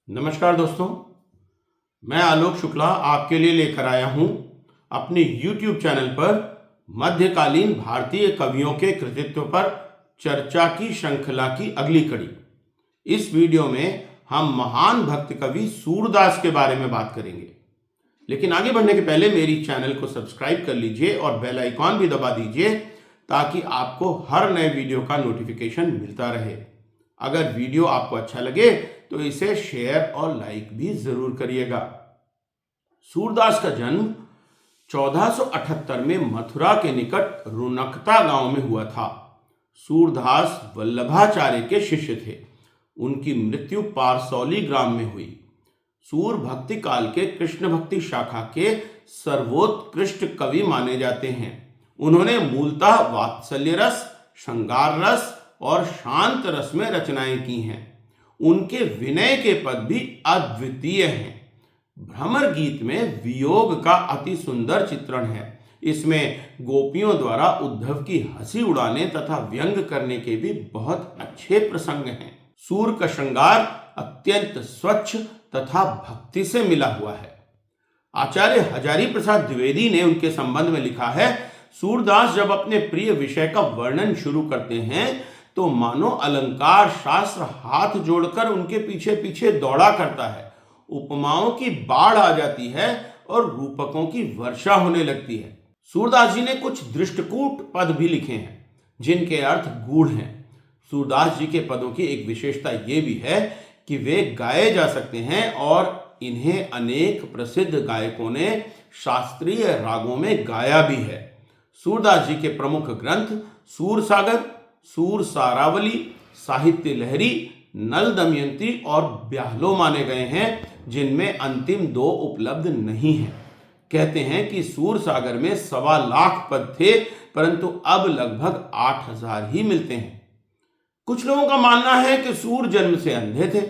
नमस्कार दोस्तों, मैं आलोक शुक्ला आपके लिए लेकर आया हूं अपने YouTube चैनल पर मध्यकालीन भारतीय कवियों के कृतित्व पर चर्चा की श्रृंखला की अगली कड़ी। इस वीडियो में हम महान भक्त कवि सूरदास के बारे में बात करेंगे। लेकिन आगे बढ़ने के पहले मेरी चैनल को सब्सक्राइब कर लीजिए और बेल आइकॉन भी दबा दीजिए ताकि आपको हर नए वीडियो का नोटिफिकेशन मिलता रहे। अगर वीडियो आपको अच्छा लगे तो इसे शेयर और लाइक भी जरूर करिएगा। सूरदास का जन्म 1478 में मथुरा के निकट रुनकता गांव में हुआ था। सूरदास वल्लभाचार्य के शिष्य थे। उनकी मृत्यु पारसौली ग्राम में हुई। सूर भक्ति काल के कृष्ण भक्ति शाखा के सर्वोत्कृष्ट कवि माने जाते हैं। उन्होंने मूलतः वात्सल्य रस, श्रृंगार रस और शांत रस में रचनाएं की हैं। उनके विनय के पद भी अद्वितीय हैं। भ्रमर गीत में वियोग का अति सुंदर चित्रण है। इसमें गोपियों द्वारा उद्धव की हंसी उड़ाने तथा व्यंग करने के भी बहुत अच्छे प्रसंग हैं। सूर का श्रृंगार अत्यंत स्वच्छ तथा भक्ति से मिला हुआ है। आचार्य हजारी प्रसाद द्विवेदी ने उनके संबंध में लिखा है, सूरदास जब अपने प्रिय विषय का वर्णन शुरू करते हैं तो मानो अलंकार शास्त्र हाथ जोड़कर उनके पीछे पीछे दौड़ा करता है। उपमाओं की बाढ़ आ जाती है और रूपकों की वर्षा होने लगती है। सूरदास जी ने कुछ दृष्टकूट पद भी लिखे हैं जिनके अर्थ गूढ़ हैं। सूरदास जी के पदों की एक विशेषता यह भी है कि वे गाए जा सकते हैं और इन्हें अनेक प्रसिद्ध गायकों ने शास्त्रीय रागों में गाया भी है। सूरदास जी के प्रमुख ग्रंथ सूरसागर, सूर सारावली, साहित्य लहरी, नल दमयंती और ब्याहलो माने गए हैं, जिनमें अंतिम दो उपलब्ध नहीं हैं। कहते हैं कि सूर सागर में 1.25 लाख पद थे, परंतु अब लगभग 8000 ही मिलते हैं। कुछ लोगों का मानना है कि सूर जन्म से अंधे थे,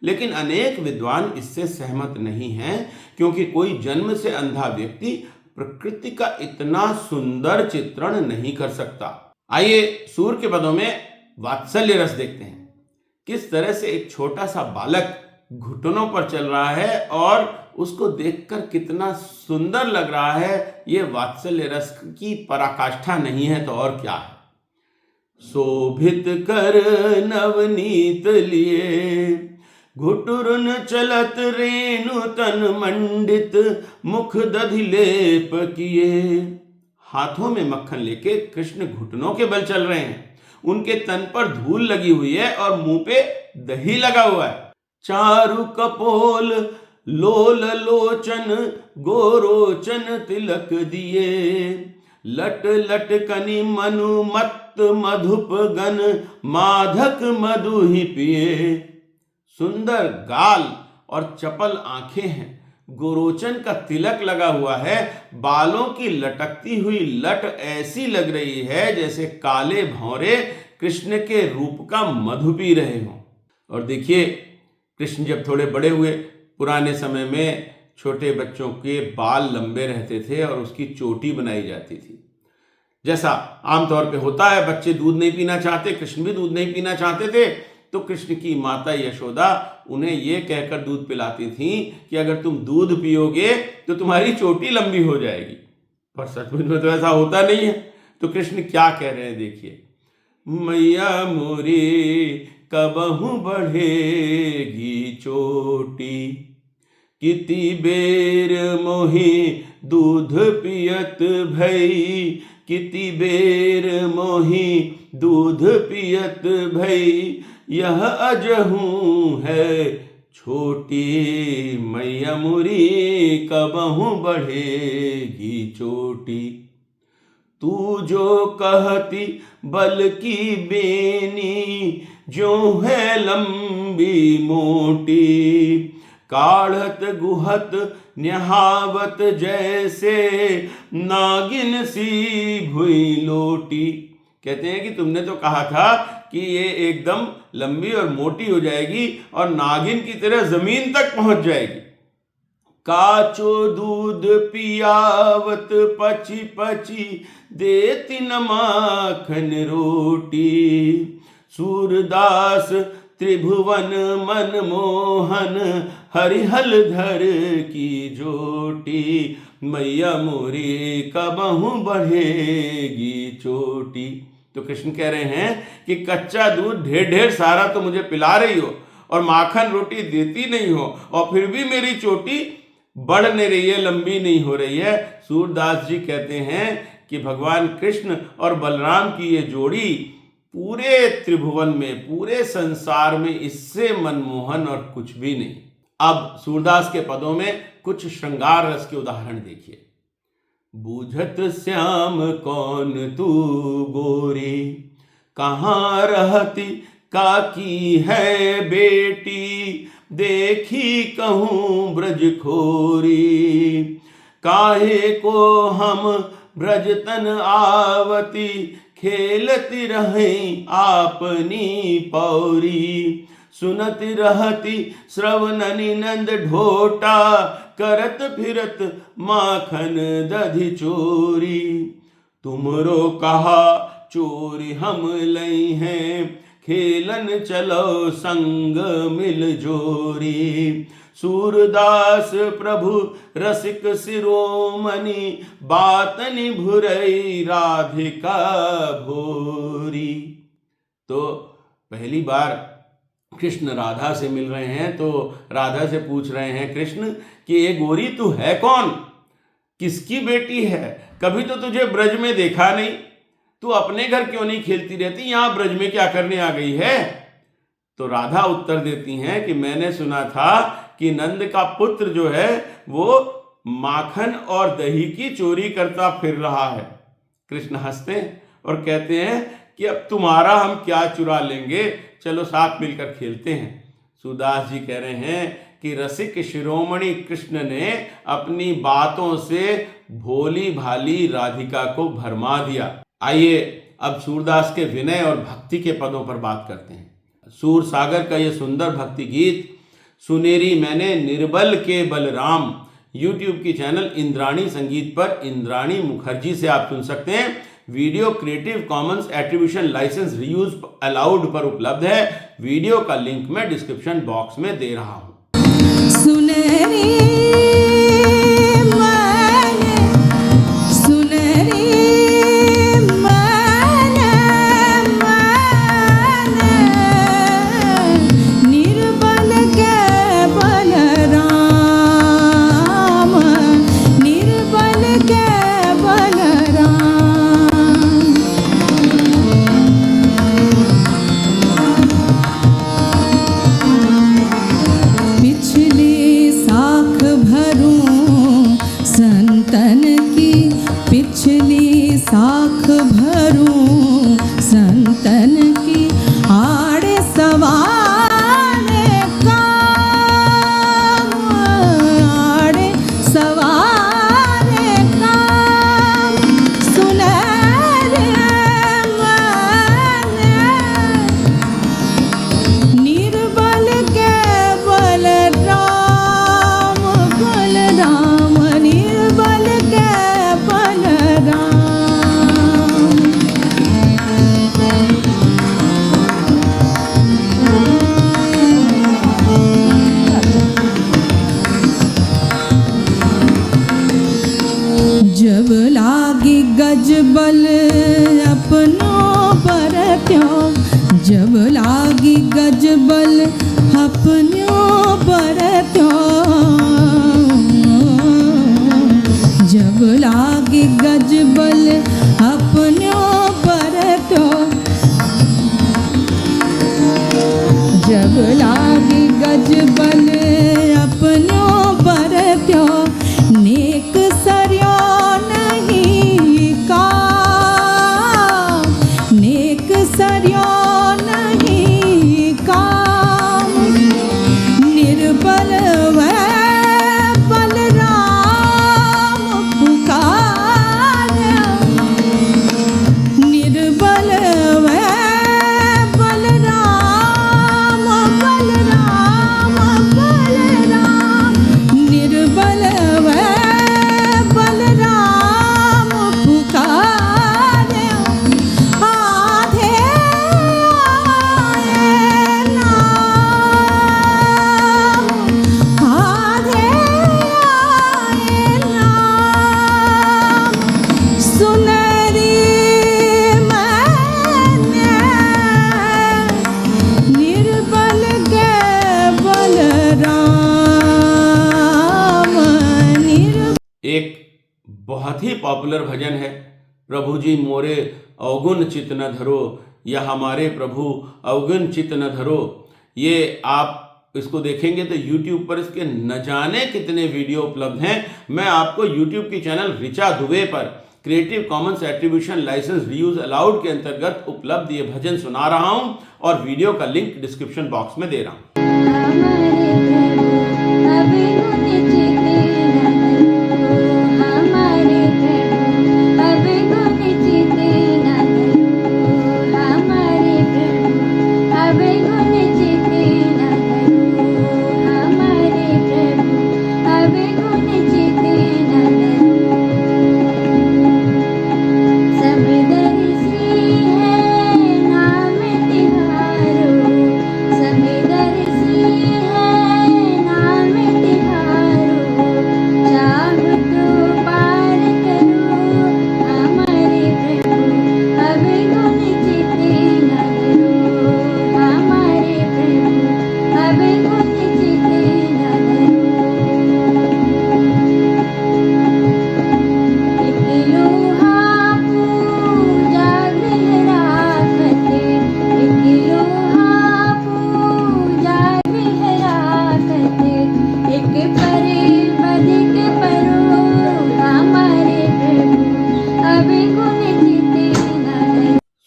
लेकिन अनेक विद्वान इससे सहमत नहीं हैं, क्योंकि कोई जन्म से अंधा व्यक्ति प्रकृति का इतना सुंदर चित्रण नहीं कर सकता। आइए सूर के पदों में वात्सल्य रस देखते हैं। किस तरह से एक छोटा सा बालक घुटनों पर चल रहा है और उसको देखकर कितना सुंदर लग रहा है। ये वात्सल्य रस की पराकाष्ठा नहीं है तो और क्या है। शोभित कर नवनीत लिए, घुटुरन चलत रेणु तन मंडित, मुख दधिलेप किए। हाथों में मक्खन लेके कृष्ण घुटनों के बल चल रहे हैं। उनके तन पर धूल लगी हुई है और मुंह पे दही लगा हुआ है। चारु कपोल लोल लोचन, गोरोचन तिलक दिए, लट लट कनि मनु मत मधुप गन, माधक मधु ही पिए। सुंदर गाल और चपल आंखें हैं। गोरोचन का तिलक लगा हुआ है। बालों की लटकती हुई लट ऐसी लग रही है जैसे काले भौरे कृष्ण के रूप का मधु पी रहे हों। और देखिए, कृष्ण जब थोड़े बड़े हुए, पुराने समय में छोटे बच्चों के बाल लंबे रहते थे और उसकी चोटी बनाई जाती थी। जैसा आमतौर पे होता है, बच्चे दूध नहीं पीना चाहते, कृष्ण भी दूध नहीं पीना चाहते थे, तो कृष्ण की माता यशोदा उन्हें ये कहकर दूध पिलाती थी कि अगर तुम दूध पियोगे तो तुम्हारी चोटी लंबी हो जाएगी। पर सचमुच में तो ऐसा होता नहीं है। तो कृष्ण क्या कह रहे हैं, देखिए। मैया मोरी कबहू बढ़ेगी चोटी, किति बेर मोहि दूध पियत भई, किति बेर मोहि दूध पियत भई, यह अजहू है छोटी, मैया मुरी कबहू बढ़ेगी चोटी। तू जो कहती बल की बेनी, जो है लंबी मोटी, काढ़त गुहत न्यहावत जैसे, नागिन सी भुई लोटी। कहते हैं कि तुमने तो कहा था कि ये एकदम लंबी और मोटी हो जाएगी और नागिन की तरह जमीन तक पहुंच जाएगी। काचो दूध पियावत पची पची, देती न माखन रोटी, सूरदास त्रिभुवन मन मोहन, हरिहल धर की जोटी, मैया मोरी कबहू बढ़ेगी चोटी। तो कृष्ण कह रहे हैं कि कच्चा दूध ढेर ढेर सारा तो मुझे पिला रही हो और माखन रोटी देती नहीं हो, और फिर भी मेरी चोटी बढ़ नहीं रही है, लंबी नहीं हो रही है। सूरदास जी कहते हैं कि भगवान कृष्ण और बलराम की ये जोड़ी पूरे त्रिभुवन में, पूरे संसार में इससे मनमोहन और कुछ भी नहीं। अब सूरदास के पदों में कुछ श्रृंगार रस के उदाहरण देखिए। बूझत श्याम कौन तू गोरी, कहाँ रहती काकी है बेटी, देखी कहूँ ब्रज खोरी, काहे को हम ब्रज तन आवती, खेलती रहें आपनी पौरी, सुनती रहती श्रवणनि नंद ढोटा, करत फिरत माखन दधि चोरी, तुमरो कहा चोरी हम लई हैं, खेलन चलो संग मिल जोरी, सूरदास प्रभु रसिक शिरोमणि, बातनि भुरई राधिका भोरी। तो पहली बार कृष्ण राधा से मिल रहे हैं तो राधा से पूछ रहे हैं कृष्ण कि ये गोरी तू है कौन, किसकी बेटी है, कभी तो तुझे ब्रज में देखा नहीं, तू अपने घर क्यों नहीं खेलती रहती, यहाँ ब्रज में क्या करने आ गई है। तो राधा उत्तर देती हैं कि मैंने सुना था कि नंद का पुत्र जो है वो माखन और दही की चोरी करता फिर रहा है। कृष्ण हंसते और कहते हैं कि अब तुम्हारा हम क्या चुरा लेंगे, चलो साथ मिलकर खेलते हैं। सूरदास जी कह रहे हैं कि रसिक शिरोमणि कृष्ण ने अपनी बातों से भोली भाली राधिका को भरमा दिया। आइए अब सूरदास के विनय और भक्ति के पदों पर बात करते हैं। सूर सागर का ये सुंदर भक्ति गीत सुनेरी मैंने निर्बल के बलराम यूट्यूब की चैनल इंद्राणी संगीत पर इंद्राणी मुखर्जी से आप सुन सकते हैं। Video Creative Commons attribution licence reuse allowed पर उपलब्ध है। वीडियो का लिंक मैं डिस्क्रिप्शन बॉक्स में दे रहा हूँ। बल अपनों पर त्यों, जब लागी गज बल अपनों पर त्यों, जब लागी गज बल अपनों पर त्यों, जब लागी गज बल अपनों पर त्यों, नेक सरियो सरियो नहीं काम, बहुत ही पॉपुलर भजन है, प्रभु जी मोरे अवगुण चित न धरो, या हमारे प्रभु अवगुण चित न धरो। ये आप इसको देखेंगे तो YouTube पर इसके न जाने कितने वीडियो उपलब्ध हैं। मैं आपको YouTube की चैनल ऋचा दुबे पर Creative Commons attribution licence reuse allowed के अंतर्गत उपलब्ध ये भजन सुना रहा हूं और वीडियो का लिंक डिस्क्रिप्शन बॉक्स में दे रहा हूं।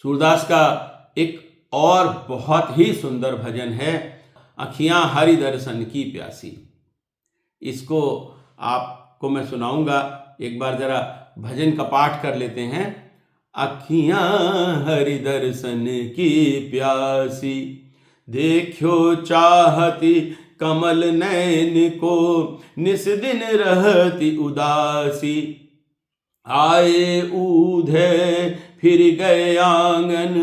सूरदास का एक और बहुत ही सुंदर भजन है, अखियां हरि दर्शन की प्यासी। इसको आपको मैं सुनाऊंगा, एक बार जरा भजन का पाठ कर लेते हैं। अखियां हरि दर्शन की प्यासी, देखो चाहती कमल नैन को, निस दिन रहती उदासी। आए ऊधे फिर गए आंगन,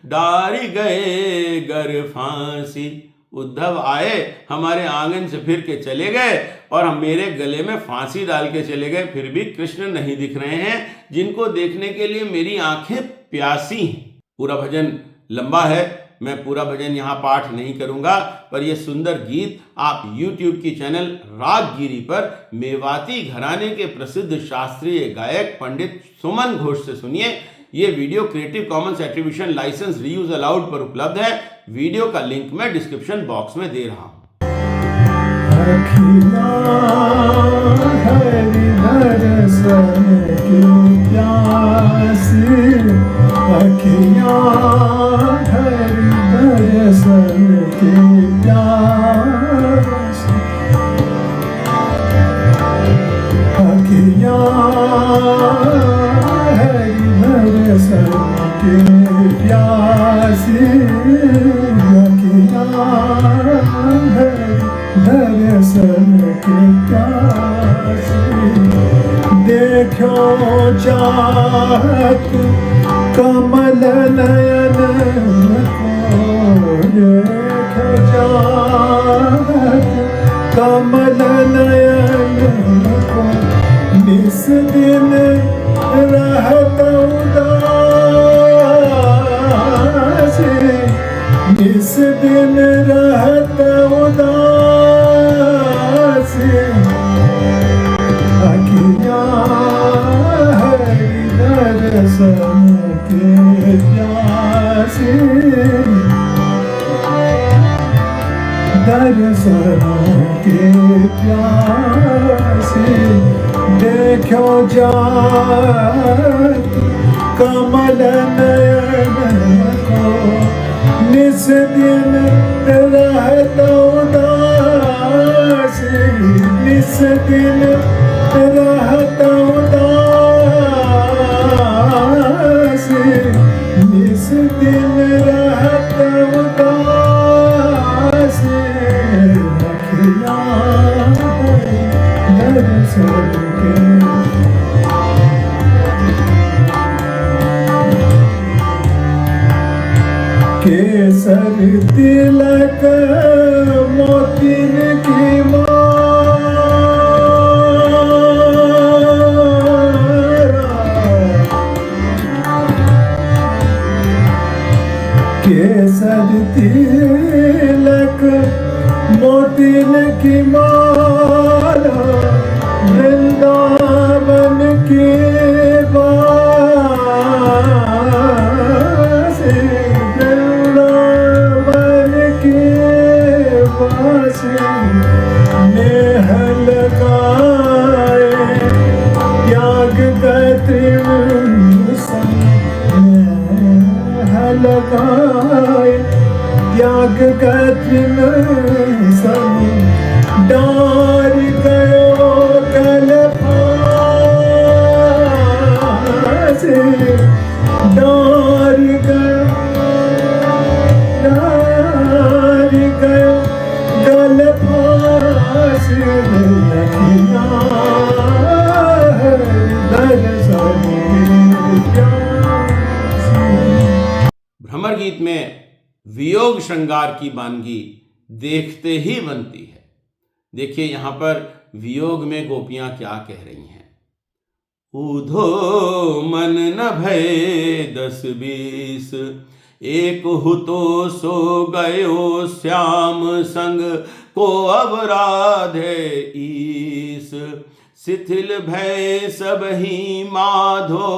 डारी गए गर फांसी। उद्धव आए, हमारे आंगन से फिर के चले गए और हम मेरे गले में फांसी डाल के चले गए, फिर भी कृष्ण नहीं दिख रहे हैं, जिनको देखने के लिए मेरी आंखें प्यासी हैं। पूरा भजन लंबा है, मैं पूरा भजन यहाँ पाठ नहीं करूँगा, पर यह सुंदर गीत आप YouTube की चैनल रागगिरी पर मेवाती घराने के प्रसिद्ध शास्त्रीय गायक पंडित सुमन घोष से सुनिए। ये video Creative Commons attribution licence reuse allowed पर उपलब्ध है। वीडियो का लिंक मैं डिस्क्रिप्शन बॉक्स में दे रहा हूँ। देखो चाहत कमल नयन को, देखो चाहत कमल नयन को, निस दिन रहत उदासी, निस दिन रहत उदासी। दर्शन के प्यासी, दर्शन के प्यासी। देखो जात कमल नयन को, निस दिन रहत उदासी, निस दिन रहत उदासी, निस दिन रहत उदासी। अखियां दर्शन के केसर तिलक मोतिन की केसर तिलक मोतिन की माला, वृंदावन के वासे वृंदावन के वासे नेह लगाए त्याग लगाए त्याग कत्रिन सनी डार गयो कल फासे डार गयो गल फासे लखिया दर्शन भ्रमर गीत में वियोग श्रृंगार की वानगी देखते ही बनती है। देखिए यहाँ पर वियोग में गोपियां क्या कह रही हैं। ऊधो मन न भय 10-20 एक हुतो सो गयो श्याम संग को अब राधे ईस शिथिल भय सब ही माधो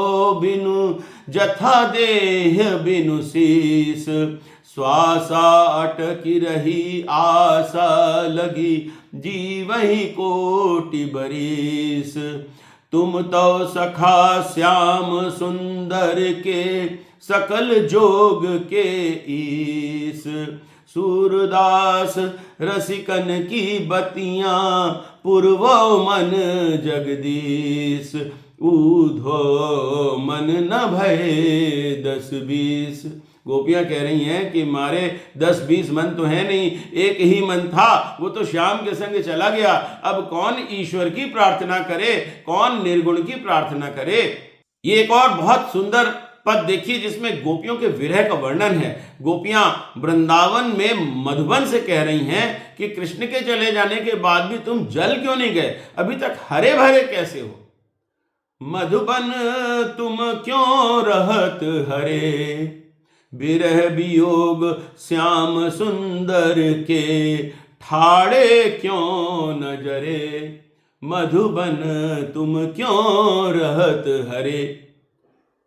बिनु जथा देह बिनु शीस श्वासा अटकी रही आशा लगी जीवहि कोटि बरीस तुम तो सखा श्याम सुंदर के सकल जोग के ईस सूरदास रसिकन की बतियां पूर्वो मन जगदीश ऊधो मन न भय 10-20 गोपियां कह रही हैं कि मारे 10-20 मन तो है नहीं, एक ही मन था, वो तो श्याम के संग चला गया। अब कौन ईश्वर की प्रार्थना करे, कौन निर्गुण की प्रार्थना करे। ये एक और बहुत सुंदर पद देखिए जिसमें गोपियों के विरह का वर्णन है। गोपियां वृंदावन में मधुबन से कह रही हैं कि कृष्ण के चले जाने के बाद भी तुम जल क्यों नहीं गए, अभी तक हरे भरे कैसे हो। मधुबन तुम क्यों रहत हरे विरह वियोग श्याम सुंदर के ठाड़े क्यों न जरे। मधुबन तुम क्यों रहत हरे।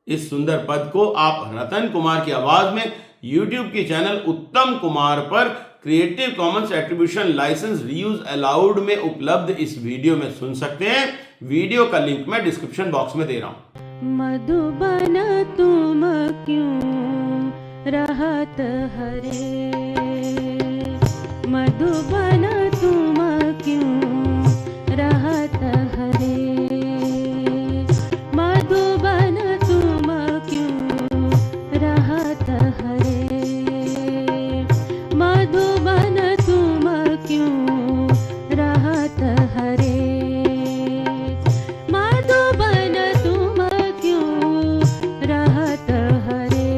इस सुंदर पद को आप रतन कुमार की आवाज में YouTube की चैनल उत्तम कुमार पर Creative Commons attribution licence reuse allowed में उपलब्ध इस वीडियो में सुन सकते हैं। वीडियो का लिंक मैं डिस्क्रिप्शन बॉक्स में दे रहा हूं। मधुबन तुम क्यों रहत हरे मधुबन तुम क्यों रहत हरे मधुबन तुम क्यों रहत हरे मधुबन तुम क्यों रहत हरे मधुबन तुम क्यों रहत हरे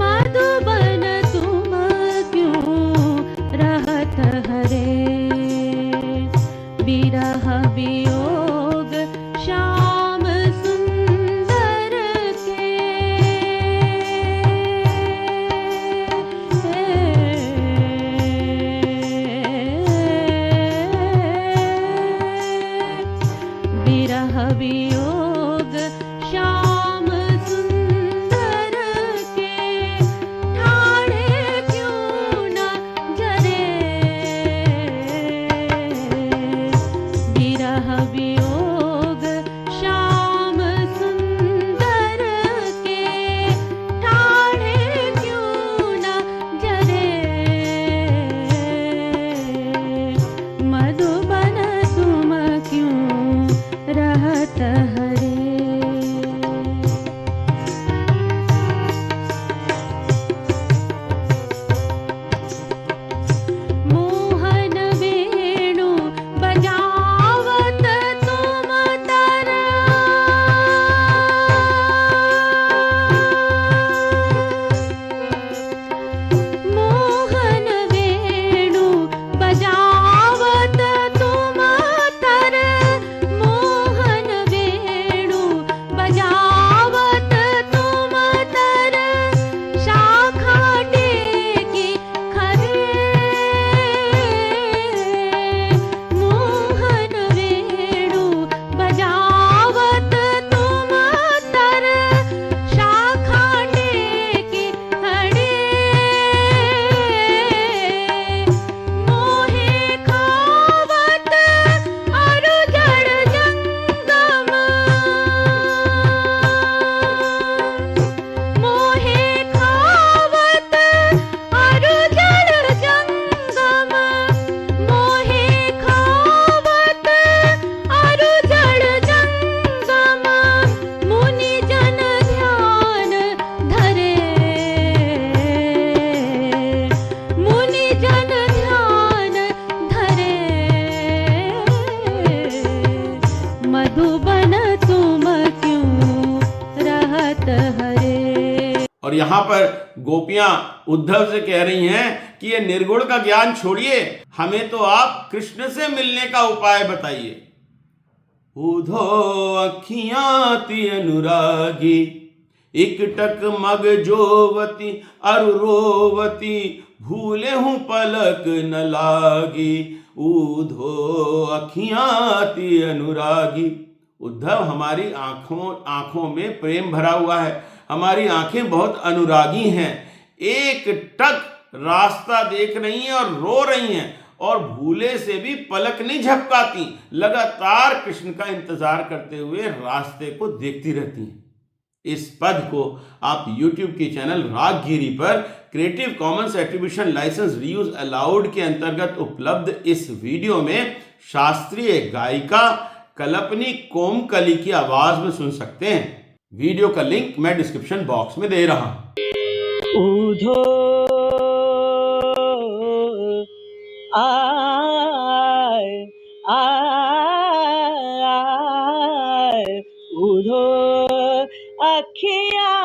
मधुबन तुम क्यों रहत हरे विरह वियोग श्याम सुंदर के विरह वियोग श्याम सुंदर के ठाड़े क्यों न जरे यहाँ पर गोपियां उद्धव से कह रही हैं कि ये निर्गुण का ज्ञान छोड़िए, हमें तो आप कृष्ण से मिलने का उपाय बताइए। उधो अखियां ती अनुरागी, इकटक मग जोवती अरुरोवती, भूले हूँ पलक न लागी। उधो अखियां ती अनुरागी। उद्धव, हमारी आंखों में प्रेम भरा हुआ है, हमारी आंखें बहुत अनुरागी हैं, एक टक रास्ता देख रही हैं और रो रही हैं, और भूले से भी पलक नहीं झपकाती, लगातार कृष्ण का इंतजार करते हुए रास्ते को देखती रहती हैं। इस पद को आप YouTube के चैनल रागगिरी पर Creative Commons attribution licence reuse allowed के अंतर्गत उपलब्ध इस वीडियो में शास्त्रीय गायिका कल्पनी कोमकली की आवाज में सुन सकते हैं। वीडियो का लिंक मैं डिस्क्रिप्शन बॉक्स में दे रहा हूं। उधो आय आय, उधो अखियां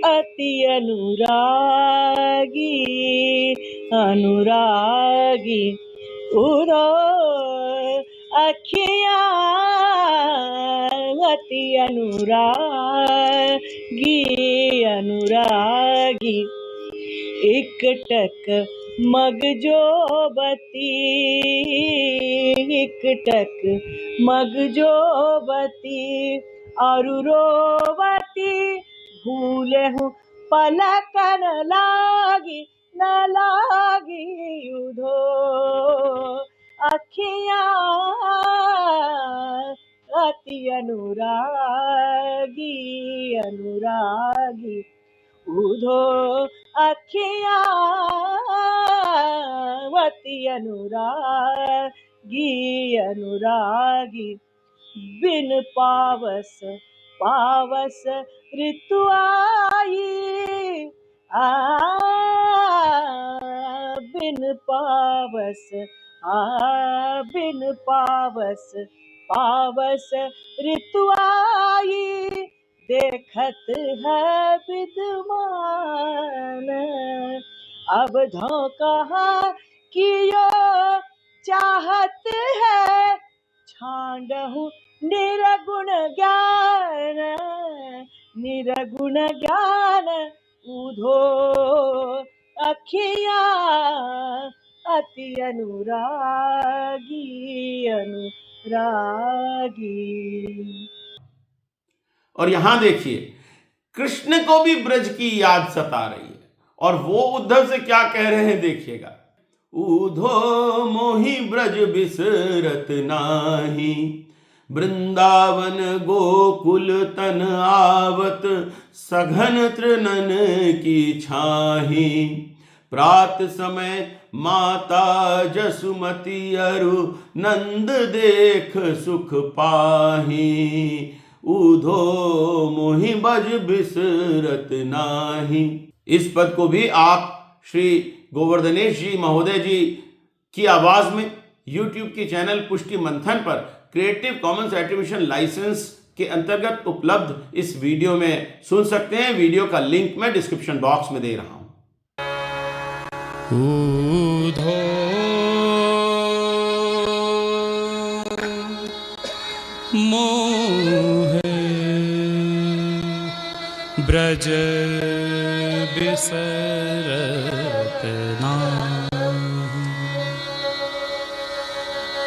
अति अनुरागी अनुरागी। उधो अखियां अति अनुरागी अनुरागी। इकटक मग जोबती, इकटक मग जोबती, अरुरोवती, भूले हूँ पलक न लागी न लागी। उधो अखियां अति अनुरागी अनुरागी। उधो अखियां अति अनुरागी अनुरागी। बिन पावस पावस ऋतु आई, बिन पावस बिन पावस पावस ऋतु आई। देखत है विद्वान अब धोखा कियो चाहत है। छांडहु निरगुण ज्ञान निरगुण ज्ञान। उधो अखियां अति अनुरागी अनुरागी। और यहां देखिए, कृष्ण को भी ब्रज की याद सता रही है, और वो उद्धव से क्या कह रहे हैं देखिएगा। उधो मोहि ब्रज बिसरत नाही, वृंदावन गोकुल तन आवत, सघन तृणन की छाही। प्रात समय माता जसुमती अरु नंद देख सुख पाही। उधो मोहि ब्रज बिसरत नाही। इस पद को भी आप श्री गोवर्धनेश जी महोदय जी की आवाज में YouTube के चैनल पुष्टि मंथन पर क्रिएटिव कॉमन्स एट्रीब्यूशन लाइसेंस के अंतर्गत उपलब्ध इस वीडियो में सुन सकते हैं। वीडियो का लिंक मैं डिस्क्रिप्शन बॉक्स में दे रहा हूं। उधो मोहे ब्रज बिसरत नाही।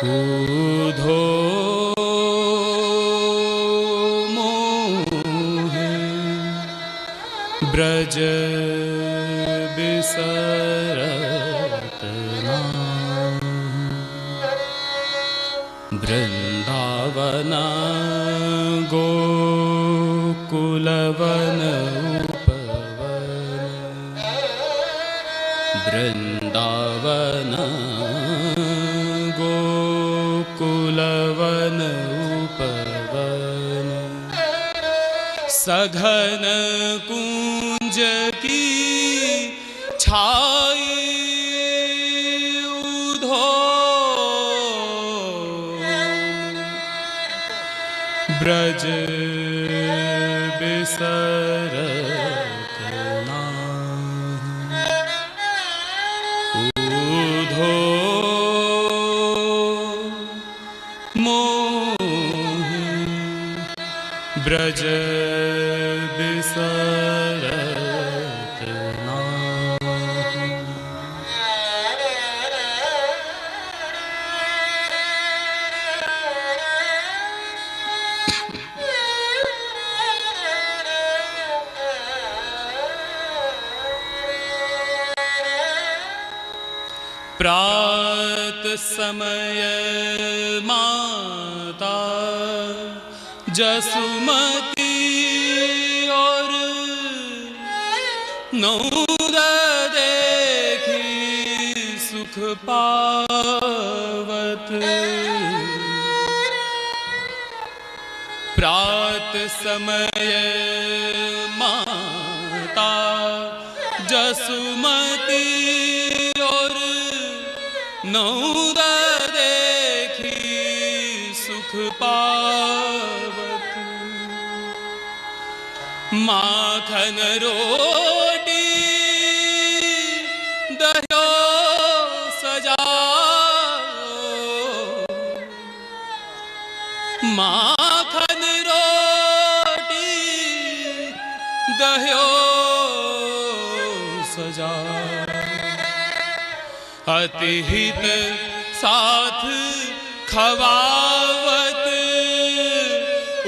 उधो मोहे ब्रज बिसरत नाही। वृंदावन गोकुलवन उपवन। वृंदावन गोकुलवन उपवन। सघन कुंज की छाई। उधो ब्रज बिसरत नाही। ऊधो मोहि ब्रज बिसरत नाही। प्रात समय माता जसुमती और नौद देखी सुख पावत। प्रात समय माता जसुमती और नौद देखी सुख पावत। माखन रोटी दह्यो सजाओ। माखन रोटी दह्यो सजाओ। अति हित साथ खवावत।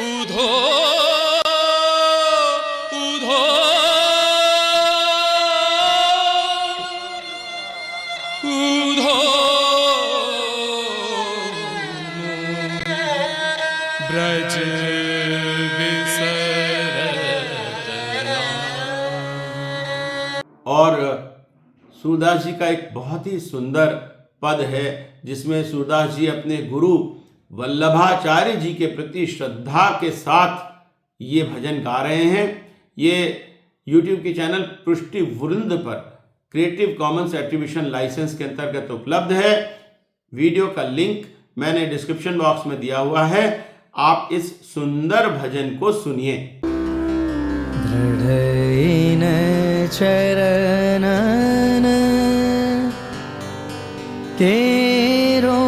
ऊधो ऊधो ऊधो ब्रज बिसरत नाही। और सूरदास जी का एक बहुत ही सुंदर पद है जिसमें सूरदास जी अपने गुरु वल्लभाचार्य जी के प्रति श्रद्धा के साथ ये भजन गा रहे हैं। ये YouTube के चैनल पृष्टि वृंद पर क्रिएटिव कॉमन्स एट्रीब्यूशन लाइसेंस के अंतर्गत उपलब्ध है। वीडियो का लिंक मैंने डिस्क्रिप्शन बॉक्स में दिया हुआ है। आप इस सुंदर भजन को सुनिए। दृढ़ेन चरणन तेरो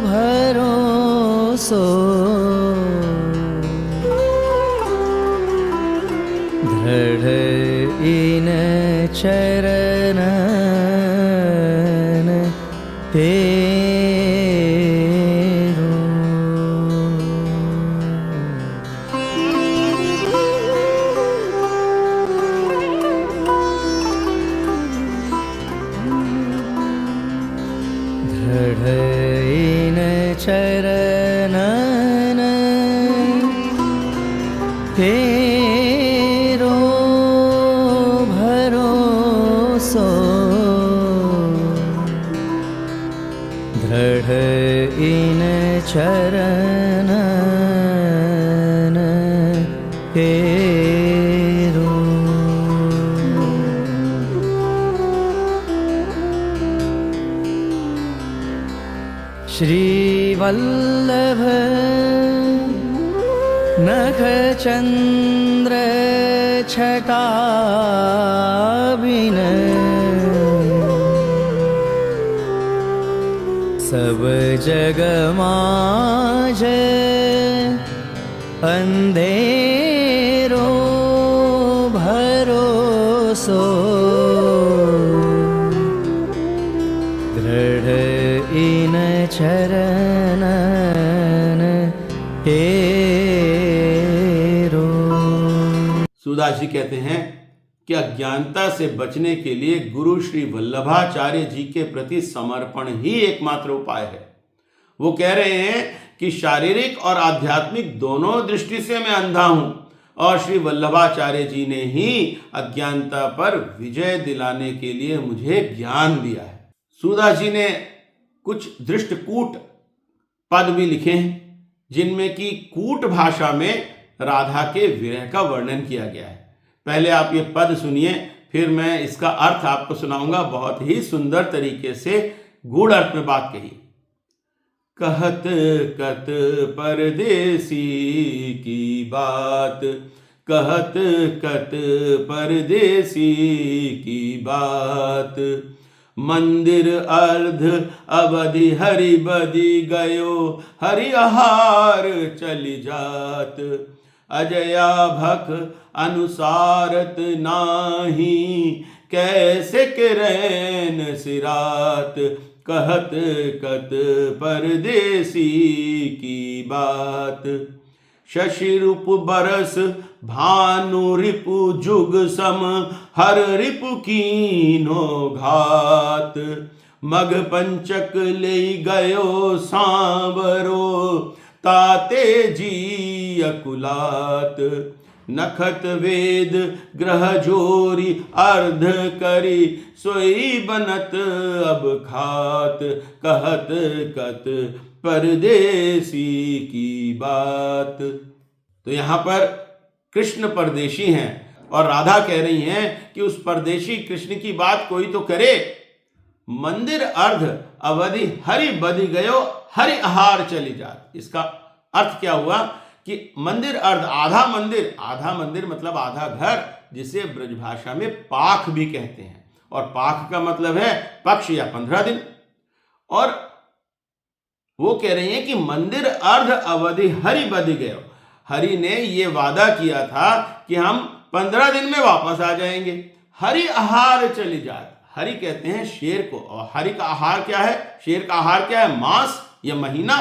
भरोसो। दृढ़ेन चरणन तेरो। दृढ़ेन चरणन तेरो भरोसो। दृढ़ेन चरणन तेरो। श्रीवल्लभ नखचंद्र छटाभिन सब जग माज अंधेरो भरोसो। दृढ़ इन चरणन तेरो। सूरदास जी कहते हैं कि अज्ञानता से बचने के लिए गुरु श्री वल्लभाचार्य जी के प्रति समर्पण ही एकमात्र उपाय है। वो कह रहे हैं कि शारीरिक और आध्यात्मिक दोनों दृष्टि से मैं अंधा हूं और श्री वल्लभाचार्य जी ने ही अज्ञानता पर विजय दिलाने के लिए मुझे ज्ञान दिया है। सूरदास जी ने कुछ दृष्टकूट पद भी लिखे हैं जिनमें कि कूट भाषा में राधा के विरह का वर्णन किया गया है। पहले आप ये पद सुनिए, फिर मैं इसका अर्थ आपको सुनाऊंगा। बहुत ही सुंदर तरीके से गूढ़ अर्थ में बात कही। कहत कत परदेसी की बात, कहत कत परदेसी की बात। मंदिर अर्ध अवधि हरि बदि गयो, हरि आहार चली जात। अजया भख अनुसारत नाही, कैसे किरैन सिरात। कहत कत परदेसी की बात। शशि रूप बरस भानु रिपु जुग सम, हर रिपु कीनो घात। मग पंचक ले गयो सांवरो, ताते जी अकुलात। नखत वेद ग्रह जोरी अर्ध करी, सोई बनत अब खात। कहत कत परदेसी की बात। तो यहाँ पर कृष्ण परदेशी हैं और राधा कह रही हैं कि उस परदेशी कृष्ण की बात कोई तो करे। मंदिर अर्ध अवधि हरि बधि गयो, हरि आहार चली जात। इसका अर्थ क्या हुआ कि मंदिर अर्ध, आधा मंदिर मतलब आधा घर, जिसे ब्रजभाषा में पाख भी कहते हैं। और पाख का मतलब है पक्ष या 15 दिन। और वो कह रही हैं कि मंदिर अर्ध अवधि हरि बधि गयो। हरि ने ये वादा किया था कि हम 15 दिन में वापस आ जाएंगे। हरि आहार चली जात। हरि कहते हैं शेर को, और हरि का आहार क्या है, शेर का आहार क्या है, मांस या महीना।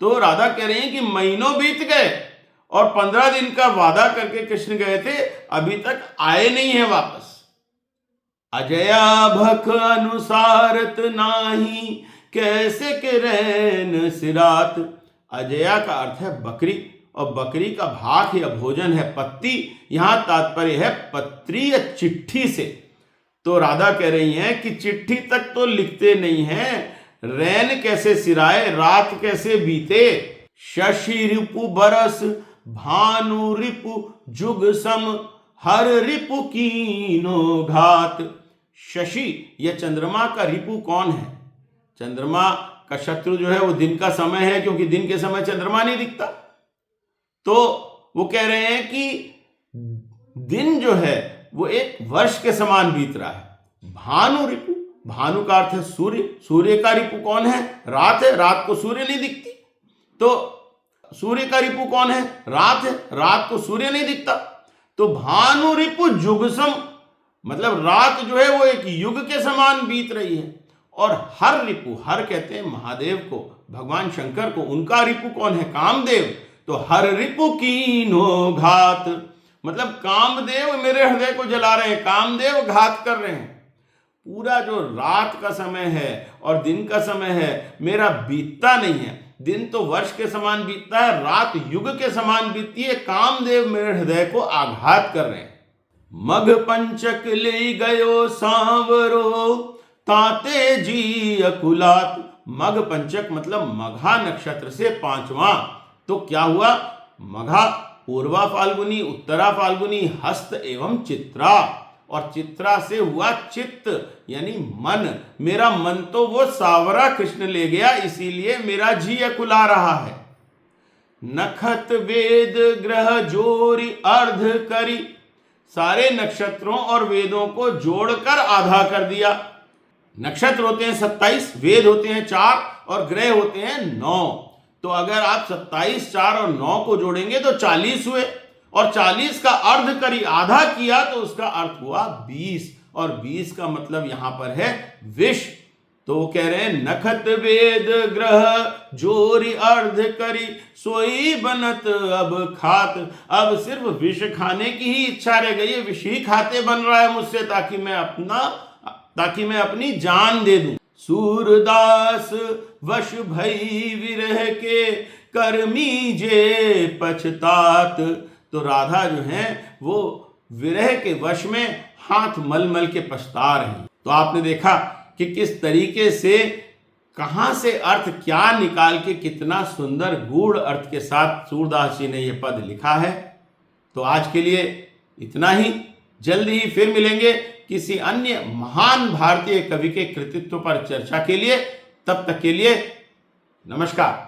तो राधा कह रही हैं कि महीनों बीत गए और 15 दिन का वादा करके कृष्ण गए थे, अभी तक आए नहीं है वापस। अजया भख अनुसारत नाही, कैसे किरैन सिरात। अजया का अर्थ है बकरी, और बकरी का भाख या भोजन है पत्ती। यहां तात्पर्य है पत्री या चिट्ठी से। तो राधा कह रही हैं कि चिट्ठी तक तो लिखते नहीं हैं, रैन कैसे सिराए, रात कैसे बीते। शशि रिपु बरस भानु रिपु जुग सम, हर रिपु कीनो घात। शशि या चंद्रमा का रिपु कौन है? चंद्रमा का शत्रु जो है वो दिन का समय है, क्योंकि दिन के समय चंद्रमा नहीं दिखता। तो वो कह रहे हैं कि दिन जो है वो एक वर्ष के समान बीत रहा है। भानु रिपु, भानु का अर्थ है सूर्य, सूर्य का रिपु कौन है? रात है, रात को सूर्य नहीं दिखती। तो सूर्य का रिपु कौन है? रात है, रात को सूर्य नहीं दिखता। तो भानु रिपु जुगसम, मतलब रात जो है वो एक युग के समान बीत रही है। और हर रिपु, हर कहते हैं महादेव को, भगवान शंकर को, उनका रिपु कौन है? कामदेव। तो हर रिपु कीनो घात, मतलब कामदेव मेरे हृदय को जला रहे हैं, कामदेव घात कर रहे हैं। पूरा जो रात का समय है और दिन का समय है मेरा बीतता नहीं है। दिन तो वर्ष के समान बीतता है, रात युग के समान बीतती है। कामदेव मेरे हृदय को आघात कर रहे हैं। मग पंचक ले गयो सांवरो, ताते जी अकुलात। मग पंचक मतलब मघा नक्षत्र से 5वां। तो क्या हुआ? मघा पूर्वा फाल्गुनी, उत्तरा फाल्गुनी, हस्त एवं चित्रा, और चित्रा से हुआ चित्त यानी मन। मेरा मन तो वो सावरा कृष्ण ले गया, इसीलिए मेरा जी अकुला रहा है। नखत वेद ग्रह जोरी अर्ध करी, सारे नक्षत्रों और वेदों को जोड़कर आधा कर दिया। नक्षत्र होते हैं 27, वेद होते हैं 4 और ग्रह होते हैं 9। तो अगर आप 27, 4 और 9 को जोड़ेंगे तो 40 हुए, और 40 का अर्ध करी, आधा किया, तो उसका अर्थ हुआ 20। और 20 का मतलब यहां पर है विष। तो वो कह रहे हैं नखत वेद ग्रह जोरी अर्ध करी, सोई बनत अब खात। अब सिर्फ विष खाने की ही इच्छा रह गई है, विष ही खाते बन रहा है मुझसे, ताकि मैं अपनी जान दे दूं। सूरदास वश भई विरह के, कर्मी जे पछतात। तो राधा जो है वो विरह के वश में हाथ मल मल के पछता रही। तो आपने देखा कि किस तरीके से, कहां से अर्थ क्या निकाल के, कितना सुंदर गूढ़ अर्थ के साथ सूरदास जी ने यह पद लिखा है। तो आज के लिए इतना ही। जल्दी ही फिर मिलेंगे किसी अन्य महान भारतीय कवि के कृतित्व पर चर्चा के लिए। तब तक के लिए नमस्कार।